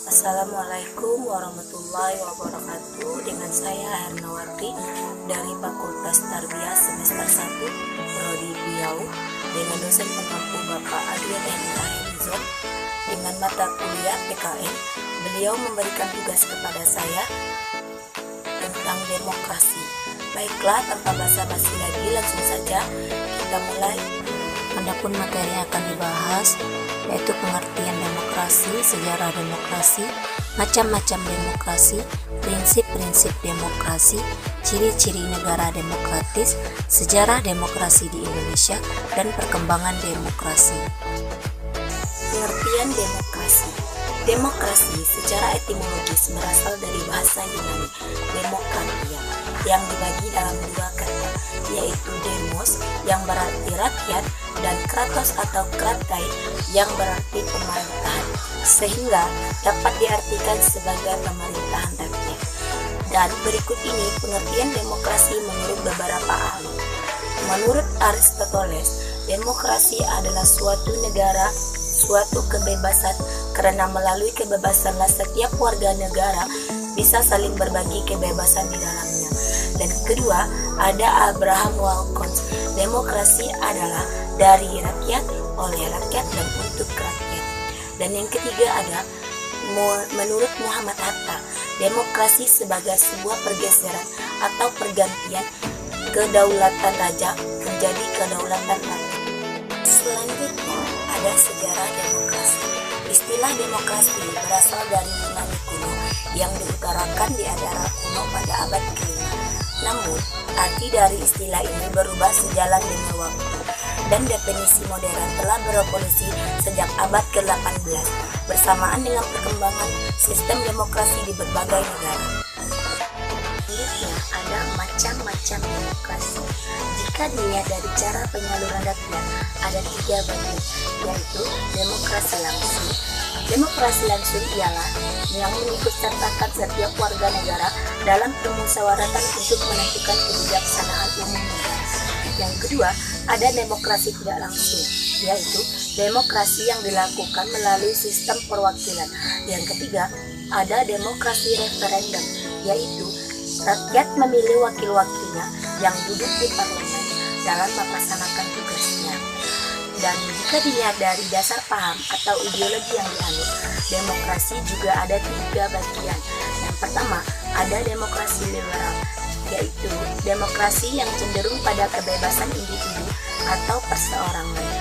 Assalamualaikum warahmatullahi wabarakatuh. Dengan saya Hernawati dari Fakultas Tarbiyah semester 1 Prodi Riau dengan dosen pengampu Bapak Adrian Henry dengan mata kuliah PKN. Beliau memberikan tugas kepada saya tentang demokrasi. Baiklah, tanpa basa-basi lagi, langsung saja kita mulai. Adapun materi yang akan dibahas yaitu pengertian demokrasi, sejarah demokrasi, macam-macam demokrasi, prinsip-prinsip demokrasi, ciri-ciri negara demokratis, sejarah demokrasi di Indonesia, dan perkembangan demokrasi. Pengertian demokrasi. Demokrasi secara etimologis berasal dari bahasa Yunani demokratia yang dibagi dalam dua kata, yaitu demos yang berarti rakyat dan kratos atau kratai yang berarti pemerintahan, sehingga dapat diartikan sebagai pemerintahan rakyat. Dan berikut ini pengertian demokrasi menurut beberapa ahli. Menurut Aristoteles, demokrasi adalah suatu negara, suatu kebebasan, karena melalui kebebasanlah setiap warga negara bisa saling berbagi kebebasan di dalamnya. Dan kedua, ada Abraham Lincoln, demokrasi adalah dari rakyat, oleh rakyat, dan untuk rakyat. Dan yang ketiga ada menurut Muhammad Hatta, demokrasi sebagai sebuah pergeseran atau pergantian kedaulatan raja menjadi kedaulatan rakyat. Selanjutnya ada sejarah demokrasi. Istilah demokrasi berasal dari Yunani kuno yang diutarakan di Edara kuno pada abad ke-5. Namun, arti dari istilah ini berubah sejalan dengan waktu, dan definisi modern telah berevolusi sejak abad ke-18 bersamaan dengan perkembangan sistem demokrasi di berbagai negara. Selanjutnya ada macam-macam demokrasi. Jika dilihat dari cara penyaluran data, ada 3 bagian, yaitu demokrasi langsung. Demokrasi langsung ialah yang mengikutsertakan setiap warga negara dalam permusyawaratan untuk menentukan kebijaksanaan umum negara. Yang kedua, ada demokrasi tidak langsung, yaitu demokrasi yang dilakukan melalui sistem perwakilan. Yang ketiga, ada demokrasi referendum, yaitu rakyat memilih wakil-wakilnya yang duduk di parlemen dalam melaksanakan tugasnya. Dan jika dilihat dari dasar paham atau ideologi yang dianut, demokrasi juga ada 3 bagian. Yang pertama, ada demokrasi liberal, yaitu demokrasi yang cenderung pada kebebasan individu atau perseorangan.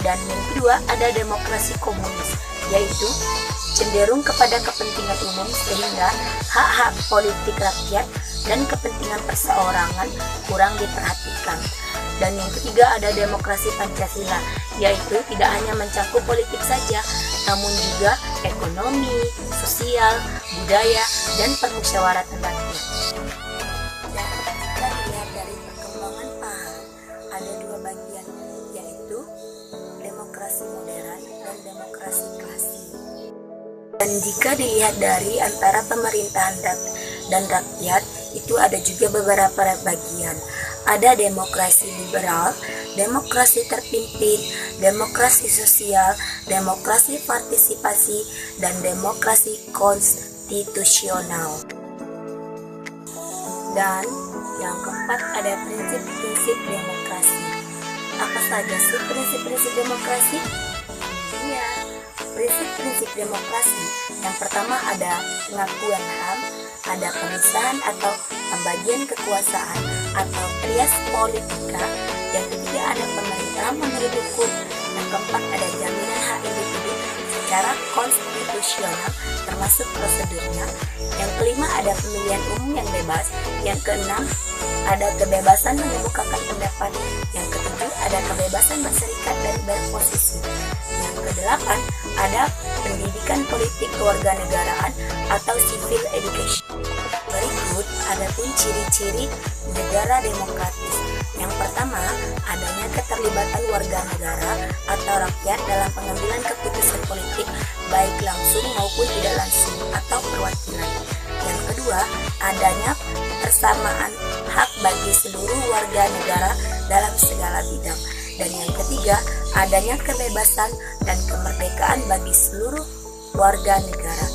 Dan yang kedua, ada demokrasi komunis, yaitu cenderung kepada kepentingan umum sehingga hak-hak politik rakyat dan kepentingan perseorangan kurang diperhatikan. Dan yang ketiga ada demokrasi Pancasila, yaitu tidak hanya mencakup politik saja, namun juga ekonomi, sosial, budaya, dan permusyawaratan rakyat. Dan jika dilihat dari perkembangan paham, ada 2 bagian, yaitu demokrasi modern dan demokrasi klasik. Dan jika dilihat dari antara pemerintahan dan rakyat, itu ada juga beberapa bagian. Ada demokrasi liberal, demokrasi terpimpin, demokrasi sosial, demokrasi partisipasi, dan demokrasi konstitusional. Dan yang keempat ada prinsip-prinsip demokrasi. Apa saja sih prinsip-prinsip demokrasi? Iya, prinsip-prinsip demokrasi. Yang pertama ada pengakuan HAM, ada pemisahan atau pembagian kekuasaan atau trias politika. Yang ketiga ada pemerintahan menurut hukum. Yang keempat ada jaminan hak individu secara konstitusional termasuk prosedurnya. Yang kelima ada pemilihan umum yang bebas. Yang keenam ada kebebasan mengemukakan pendapat. Yang ketujuh ada kebebasan berserikat dan berposisi. Yang kedelapan ada pendidikan politik kewarganegaraan atau civil education. Berikut ada pun ciri-ciri negara demokratis. Yang pertama, adanya keterlibatan warga negara atau rakyat dalam pengambilan keputusan politik baik langsung maupun tidak langsung atau perwakilan. Yang kedua, adanya persamaan hak bagi seluruh warga negara dalam segala bidang. Dan yang ketiga, adanya kebebasan dan kemerdekaan bagi seluruh warga negara.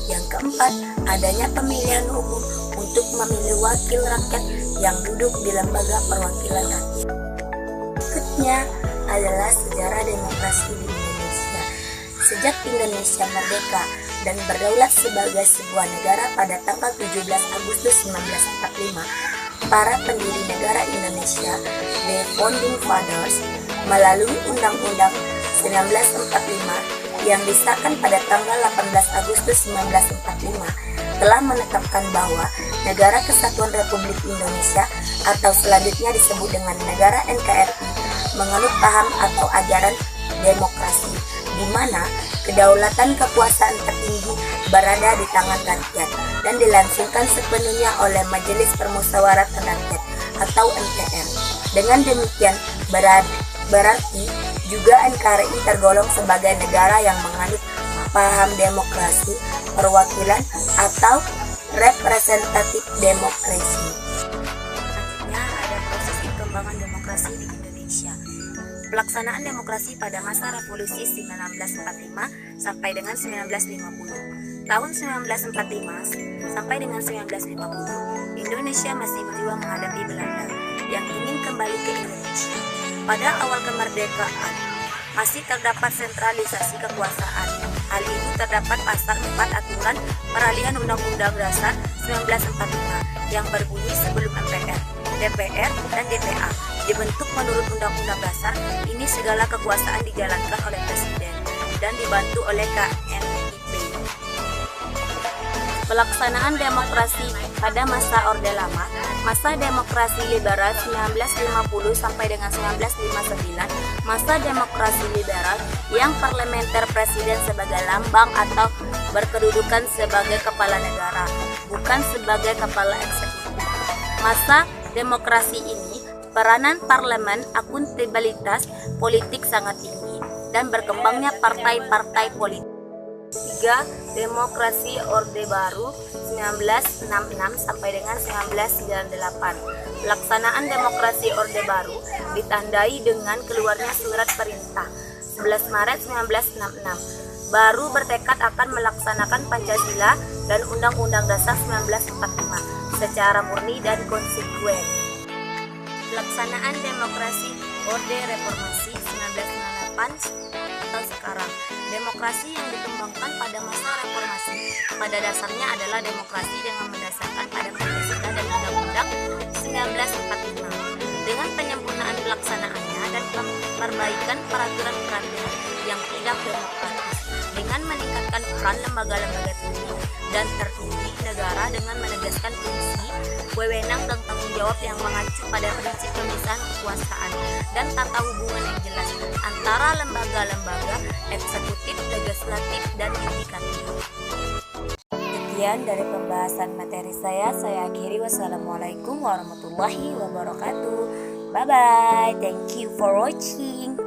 Yang keempat, adanya pemilihan umum untuk memilih wakil rakyat yang duduk di lembaga perwakilan rakyat. Berikutnya adalah sejarah demokrasi di Indonesia. Sejak Indonesia merdeka dan berdaulat sebagai sebuah negara pada tanggal 17 Agustus 1945, para pendiri negara Indonesia, the Founding Fathers, melalui Undang-Undang 1945 yang disahkan pada tanggal 18 Agustus 1945, telah menetapkan bahwa Negara Kesatuan Republik Indonesia atau selanjutnya disebut dengan Negara NKRI menganut paham atau ajaran demokrasi, di mana kedaulatan kekuasaan tertinggi berada di tangan rakyat dan dilangsungkan sepenuhnya oleh Majelis Permusyawaratan Rakyat atau MPR. Dengan demikian berarti juga NKRI tergolong sebagai negara yang menganut paham demokrasi, perwakilan atau representatif demokrasi. Selanjutnya ada proses perkembangan demokrasi di Indonesia. Pelaksanaan demokrasi pada masa revolusi 1945 sampai dengan 1950. Tahun 1945 sampai dengan 1950, Indonesia masih berjuang menghadapi Belanda yang ingin kembali ke Indonesia. Pada awal kemerdekaan, masih terdapat sentralisasi kekuasaan. Hal itu terdapat pasal 4 aturan peralihan Undang-Undang Dasar 1945 yang berbunyi sebelum MPR, DPR, dan DPA dibentuk menurut Undang-Undang Dasar ini segala kekuasaan dijalankan oleh Presiden dan dibantu oleh KNIP. Pelaksanaan demokrasi pada masa Orde Lama, masa demokrasi liberal 1950 sampai dengan 1959, masa demokrasi liberal yang parlementer presiden sebagai lambang atau berkedudukan sebagai kepala negara, bukan sebagai kepala eksekutif. Masa demokrasi ini, peranan parlemen, akuntabilitas politik sangat tinggi, dan berkembangnya partai-partai politik. 3. Demokrasi Orde Baru 1966 sampai dengan 1998. Pelaksanaan demokrasi Orde Baru ditandai dengan keluarnya surat perintah 11 Maret 1966. Baru bertekad akan melaksanakan Pancasila dan Undang-Undang Dasar 1945 secara murni dan konsekuen. Pelaksanaan demokrasi Orde Reformasi 1998 atau sekarang. Demokrasi yang dikembangkan pada masa reformasi pada dasarnya adalah demokrasi dengan mendasarkan pada Pancasila dan Undang-Undang 1945 dengan penyempurnaan pelaksanaannya dan perbaikan peraturan-peraturan yang tidak demokratis dengan meningkatkan peran lembaga-lembaga tinggi dan tertinggi negara dengan menegaskan fungsi, wewenang dan tanggung jawab yang mengacu pada prinsip pemisahan kekuasaan dan tata hubungan yang jelas antara lembaga-lembaga eksekutif, legislatif, dan yudikatif. Sekian dari pembahasan materi saya akhiri. Wassalamualaikum warahmatullahi wabarakatuh. Bye bye. Thank you for watching.